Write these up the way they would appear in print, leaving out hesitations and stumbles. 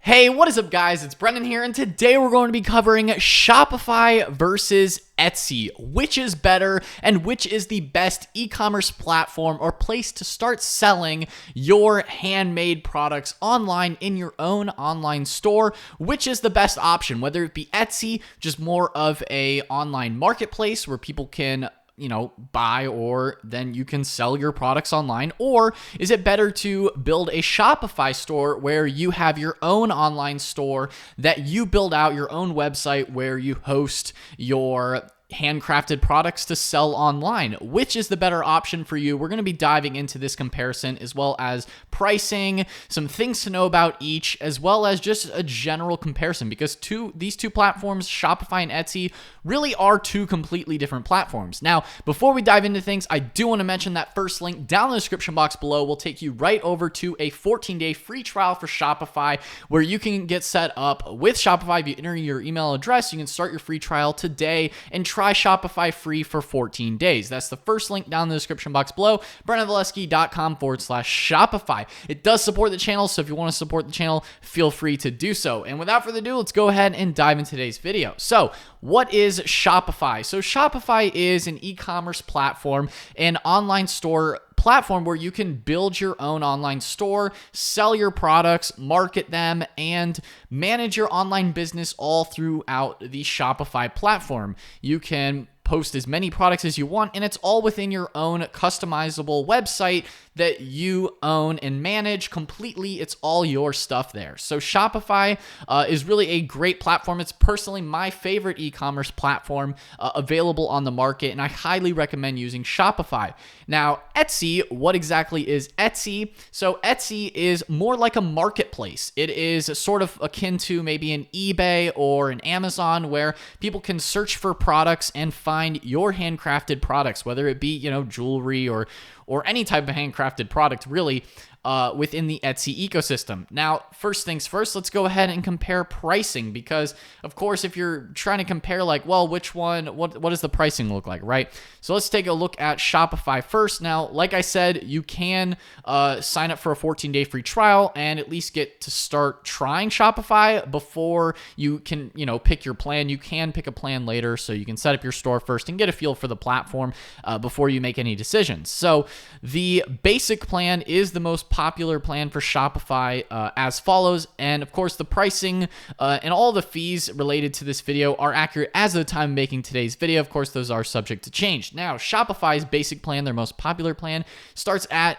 Hey, what is up, guys? It's Brendan here, and today we're going to be covering Shopify versus Etsy. Which is better, and which is the best e-commerce platform or place to start selling your handmade products online in your own online store? Which is the best option, whether it be Etsy, just more of a online marketplace where people can buy, or then you can sell your products online? Or is it better to build a Shopify store where you have your own online store that you build out, your own website where you host your handcrafted products to sell online? Which is the better option for you? We're going to be diving into this comparison, as well as pricing, some things to know about each, as well as just a general comparison, because these two platforms, Shopify and Etsy, really are two completely different platforms. Now, before we dive into things, I do want to mention that first link down in the description box below will take you right over to a 14-day free trial for Shopify, where you can get set up with Shopify. If you enter your email address, you can start your free trial today and try Shopify free for 14 days. That's the first link down in the description box below, BrennanValesky.com/Shopify. It does support the channel, so if you want to support the channel, feel free to do so. And without further ado, let's go ahead and dive into today's video. So, what is Shopify? So Shopify is an e-commerce platform, an online store platform where you can build your own online store, sell your products, market them, and manage your online business all throughout the Shopify platform. You can post as many products as you want, and it's all within your own customizable website that you own and manage completely. It's all your stuff there. So Shopify is really a great platform. It's personally my favorite e-commerce platform available on the market, and I highly recommend using Shopify. Now, Etsy, what exactly is Etsy? So Etsy is more like a marketplace. It is sort of akin to maybe an eBay or an Amazon, where people can search for products and find your handcrafted products, whether it be, jewelry or any type of handcrafted product, really, within the Etsy ecosystem. Now, first things first, let's go ahead and compare pricing, because, of course, if you're trying to compare, which one, what does the pricing look like, right? So let's take a look at Shopify first. Now, like I said, you can sign up for a 14-day free trial and at least get to start trying Shopify before you can, pick your plan. You can pick a plan later, so you can set up your store first and get a feel for the platform before you make any decisions. So the basic plan is the most popular plan for Shopify, as follows. And of course, the pricing and all the fees related to this video are accurate as of the time of making today's video. Of course, those are subject to change. Now, Shopify's basic plan, their most popular plan, starts at,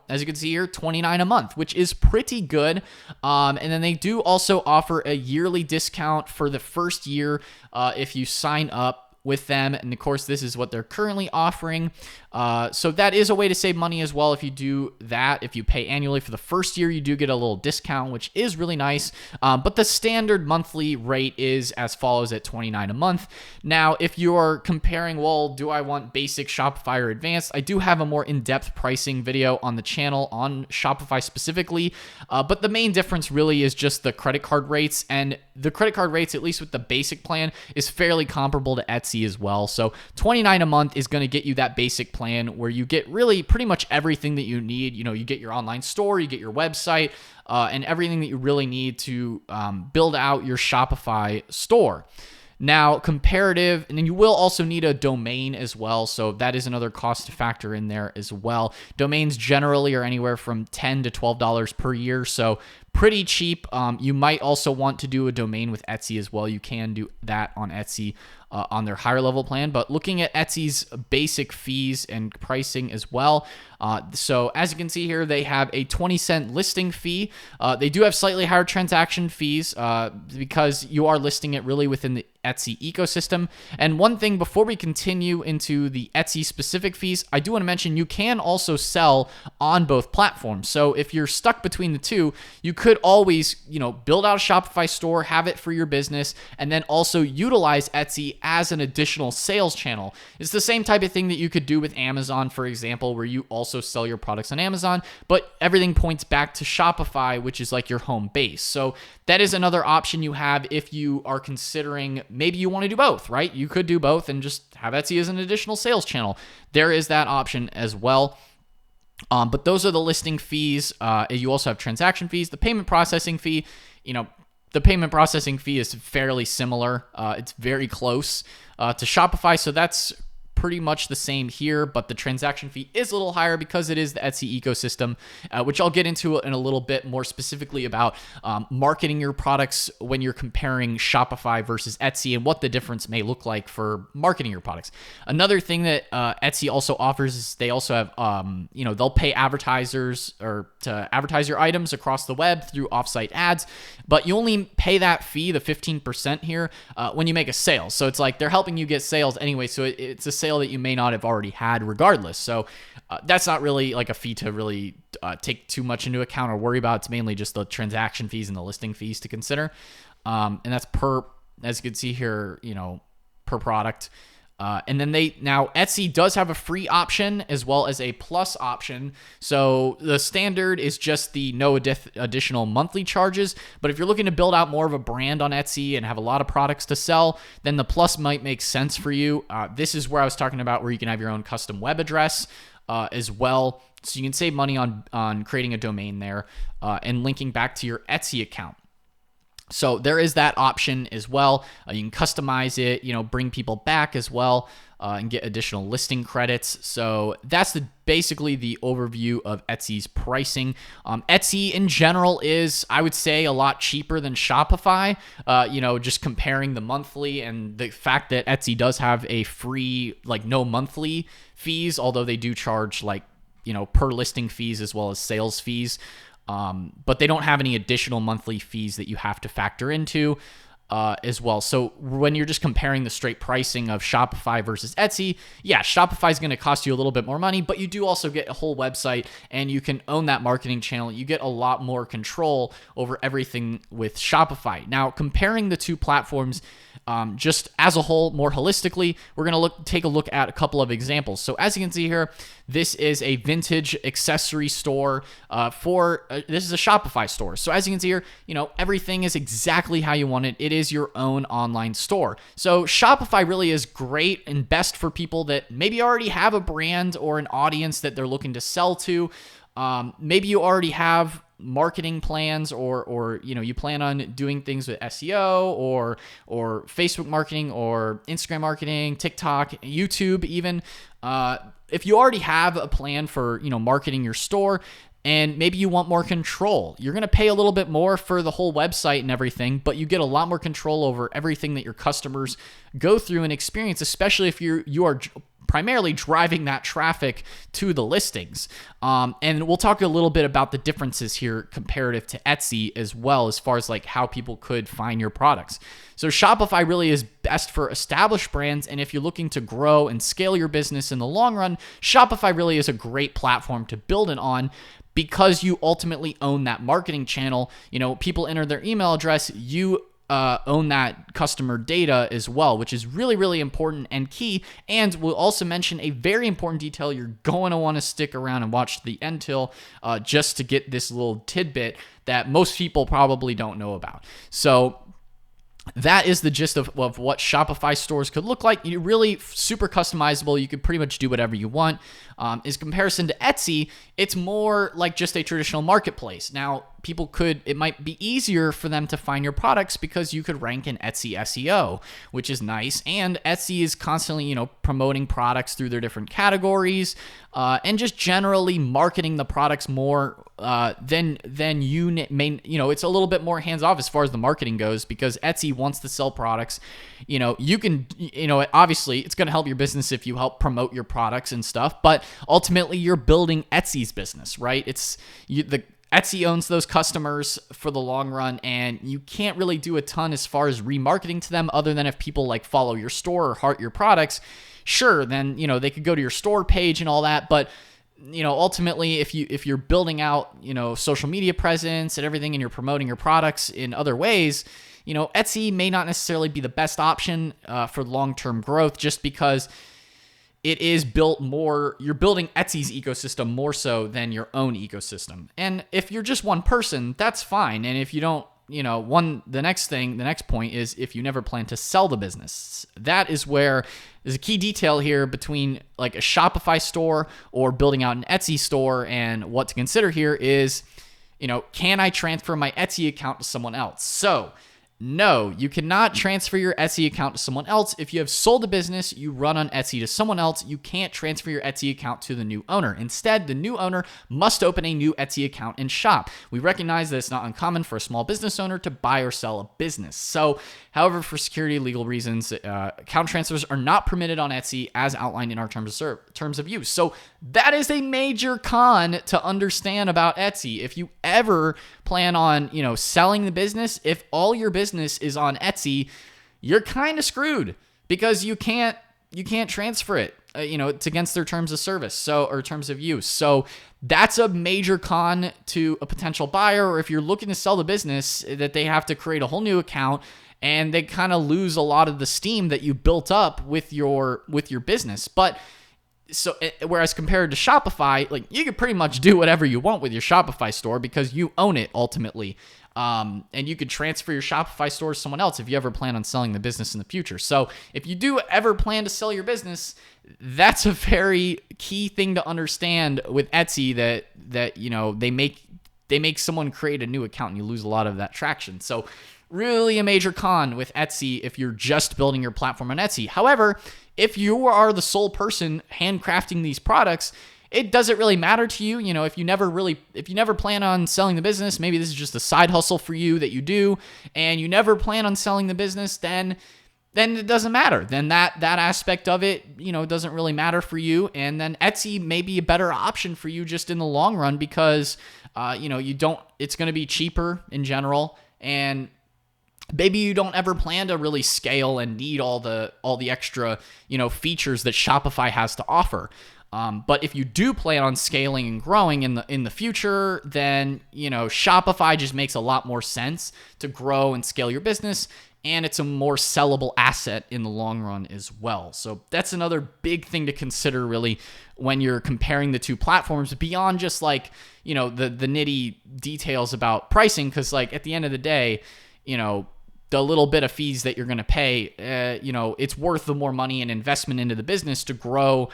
as you can see here, $29 a month, which is pretty good. And then they do also offer a yearly discount for the first year if you sign up with them. And of course, this is what they're currently offering. So that is a way to save money as well if you do that. If you pay annually for the first year, you do get a little discount, which is really nice. But the standard monthly rate is as follows at $29 a month. Now, if you're comparing, well, do I want basic Shopify or advanced? I do have a more in-depth pricing video on the channel on Shopify specifically. But the main difference really is just the credit card rates. And the credit card rates, at least with the basic plan, is fairly comparable to Etsy as well. So $29 a month is going to get you that basic plan where you get really pretty much everything that you need. You get your online store, you get your website, and everything that you really need to build out your Shopify store. Now, comparative, and then you will also need a domain as well, so that is another cost factor in there as well. Domains generally are anywhere from $10 to $12 per year, so pretty cheap. You might also want to do a domain with Etsy as well. You can do that on Etsy on their higher level plan, but looking at Etsy's basic fees and pricing as well. So as you can see here, they have a 20-cent listing fee. They do have slightly higher transaction fees because you are listing it really within the Etsy ecosystem. And one thing before we continue into the Etsy specific fees, I do want to mention you can also sell on both platforms. So if you're stuck between the two, you could always, build out a Shopify store, have it for your business, and then also utilize Etsy as an additional sales channel. It's the same type of thing that you could do with Amazon, for example, where you also sell your products on Amazon, but everything points back to Shopify, which is like your home base. So that is another option you have if you are considering, maybe you want to do both, right? You could do both and just have Etsy as an additional sales channel. There is that option as well. But those are the listing fees. You also have transaction fees, the payment processing fee, the payment processing fee is fairly similar. It's very close to Shopify, so that's pretty much the same here, but the transaction fee is a little higher because it is the Etsy ecosystem, which I'll get into in a little bit more specifically about marketing your products when you're comparing Shopify versus Etsy and what the difference may look like for marketing your products. Another thing that Etsy also offers is they also have, they'll pay advertisers or to advertise your items across the web through offsite ads, but you only pay that fee, the 15% here, when you make a sale. So it's like they're helping you get sales anyway, so it's a sale that you may not have already had regardless. So that's not really like a fee to really take too much into account or worry about. It's mainly just the transaction fees and the listing fees to consider. And that's as you can see here, per product. And then now Etsy does have a free option as well as a plus option. So the standard is just the no additional monthly charges. But if you're looking to build out more of a brand on Etsy and have a lot of products to sell, then the plus might make sense for you. This is where I was talking about where you can have your own custom web address as well. So you can save money on creating a domain there and linking back to your Etsy account. So there is that option as well. You can customize it, bring people back as well, and get additional listing credits. So that's basically the overview of Etsy's pricing. Etsy in general is, I would say, a lot cheaper than Shopify. Just comparing the monthly and the fact that Etsy does have a free, no monthly fees, although they do charge per listing fees as well as sales fees. But they don't have any additional monthly fees that you have to factor into as well. So when you're just comparing the straight pricing of Shopify versus Etsy, yeah, Shopify is going to cost you a little bit more money, but you do also get a whole website and you can own that marketing channel. You get a lot more control over everything with Shopify. Now, comparing the two platforms, just as a whole, more holistically, we're going to take a look at a couple of examples. So as you can see here, this is a vintage accessory store this is a Shopify store. So as you can see here, everything is exactly how you want it. It is your own online store. So Shopify really is great and best for people that maybe already have a brand or an audience that they're looking to sell to. Maybe you already have marketing plans or you plan on doing things with SEO or Facebook marketing or Instagram marketing, TikTok, YouTube even. If you already have a plan for marketing your store and maybe you want more control, you're going to pay a little bit more for the whole website and everything, but you get a lot more control over everything that your customers go through and experience, especially if you are primarily driving that traffic to the listings. And we'll talk a little bit about the differences here comparative to Etsy as well, as far as how people could find your products. So Shopify really is best for established brands. And if you're looking to grow and scale your business in the long run, Shopify really is a great platform to build it on because you ultimately own that marketing channel. People enter their email address, you own that customer data as well, which is really, really important and key. And we'll also mention a very important detail you're going to want to stick around and watch to the end till just to get this little tidbit that most people probably don't know about. So that is the gist of what Shopify stores could look like. You're really super customizable. You could pretty much do whatever you want. In comparison to Etsy, it's more like just a traditional marketplace. Now, it might be easier for them to find your products because you could rank in Etsy SEO, which is nice. And Etsy is constantly, promoting products through their different categories and just generally marketing the products more than you may, it's a little bit more hands off as far as the marketing goes because Etsy wants to sell products. You can, obviously it's going to help your business if you help promote your products and stuff, but ultimately you're building Etsy's business, right? Etsy owns those customers for the long run, and you can't really do a ton as far as remarketing to them other than if people follow your store or heart your products. Sure, then, they could go to your store page and all that, but ultimately if you're building out, social media presence and everything and you're promoting your products in other ways, Etsy may not necessarily be the best option for long-term growth just because it is built more, you're building Etsy's ecosystem more so than your own ecosystem. And if you're just one person, that's fine. And if you don't, the next point is if you never plan to sell the business. That is where there's a key detail here between a Shopify store or building out an Etsy store. And what to consider here is can I transfer my Etsy account to someone else? So no, you cannot transfer your Etsy account to someone else. If you have sold a business you run on Etsy to someone else, you can't transfer your Etsy account to the new owner. Instead, the new owner must open a new Etsy account and shop. We recognize that it's not uncommon for a small business owner to buy or sell a business. So, however, for security legal reasons, account transfers are not permitted on Etsy as outlined in our terms of use. So that is a major con to understand about Etsy. If you ever plan on, selling the business, if all your business is on Etsy, you're kind of screwed because you can't transfer it. It's against their terms of service, or terms of use. So that's a major con to a potential buyer, or if you're looking to sell the business, that they have to create a whole new account and they kind of lose a lot of the steam that you built up with your business. But whereas compared to Shopify, like, you can pretty much do whatever you want with your Shopify store because you own it ultimately. And you could transfer your Shopify store to someone else if you ever plan on selling the business in the future. So if you do ever plan to sell your business, that's a very key thing to understand with Etsy, that they make someone create a new account and you lose a lot of that traction. So really a major con with Etsy if you're just building your platform on Etsy. However, if you are the sole person handcrafting these products, it doesn't really matter to you. If you never plan on selling the business, maybe this is just a side hustle for you that you do, and you never plan on selling the business, then it doesn't matter. Then that aspect of it, doesn't really matter for you. And then Etsy may be a better option for you just in the long run because, it's going to be cheaper in general, and maybe you don't ever plan to really scale and need all the extra, features that Shopify has to offer. But if you do plan on scaling and growing in the future, then, Shopify just makes a lot more sense to grow and scale your business, and it's a more sellable asset in the long run as well. So that's another big thing to consider really when you're comparing the two platforms, beyond just like, the nitty details about pricing. Cause like at the end of the day, the little bit of fees that you're going to pay, it's worth the more money and investment into the business to grow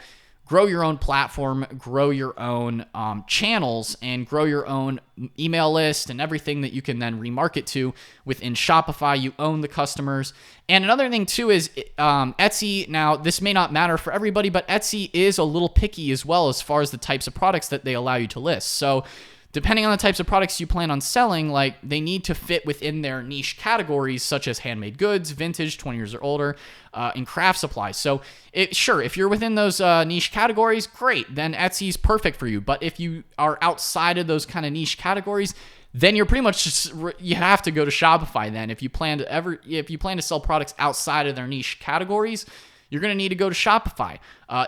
your own platform, grow your own channels, and grow your own email list and everything that you can then remarket to within Shopify. You own the customers. And another thing too is Etsy, now this may not matter for everybody, but Etsy is a little picky as well as far as the types of products that they allow you to list. So depending on the types of products you plan on selling, like, they need to fit within their niche categories, such as handmade goods, vintage, 20 years or older, and craft supplies. So if you're within those niche categories, great, then Etsy's perfect for you. But if you are outside of those kind of niche categories, then you're pretty much just, you have to go to Shopify then. If you plan to sell products outside of their niche categories, you're going to need to go to Shopify.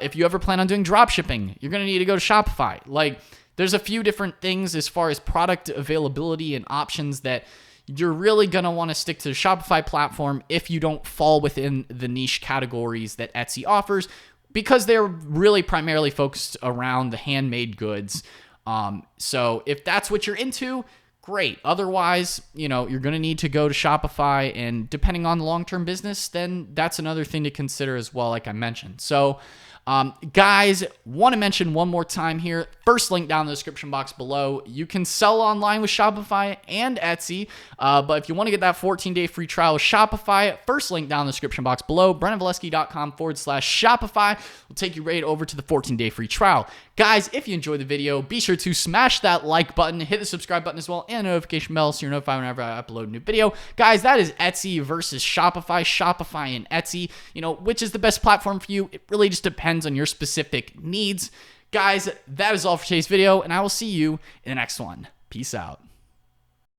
If you ever plan on doing drop shipping, you're going to need to go to Shopify. Like, there's a few different things as far as product availability and options that you're really going to want to stick to the Shopify platform if you don't fall within the niche categories that Etsy offers, because they're really primarily focused around the handmade goods. So if that's what you're into, great. Otherwise, you're going to need to go to Shopify, and depending on the long-term business, then that's another thing to consider as well, like I mentioned. So, guys, want to mention one more time here. First link down in the description box below. You can sell online with Shopify and Etsy, but if you want to get that 14-day free trial with Shopify, first link down in the description box below, BrennanValesky.com/Shopify will take you right over to the 14-day free trial. Guys, if you enjoyed the video, be sure to smash that like button, hit the subscribe button as well, and the notification bell so you're notified whenever I upload a new video. Guys, that is Etsy versus Shopify, Shopify and Etsy. Which is the best platform for you? It really just depends on your specific needs. Guys, that is all for today's video, and I will see you in the next one. Peace out.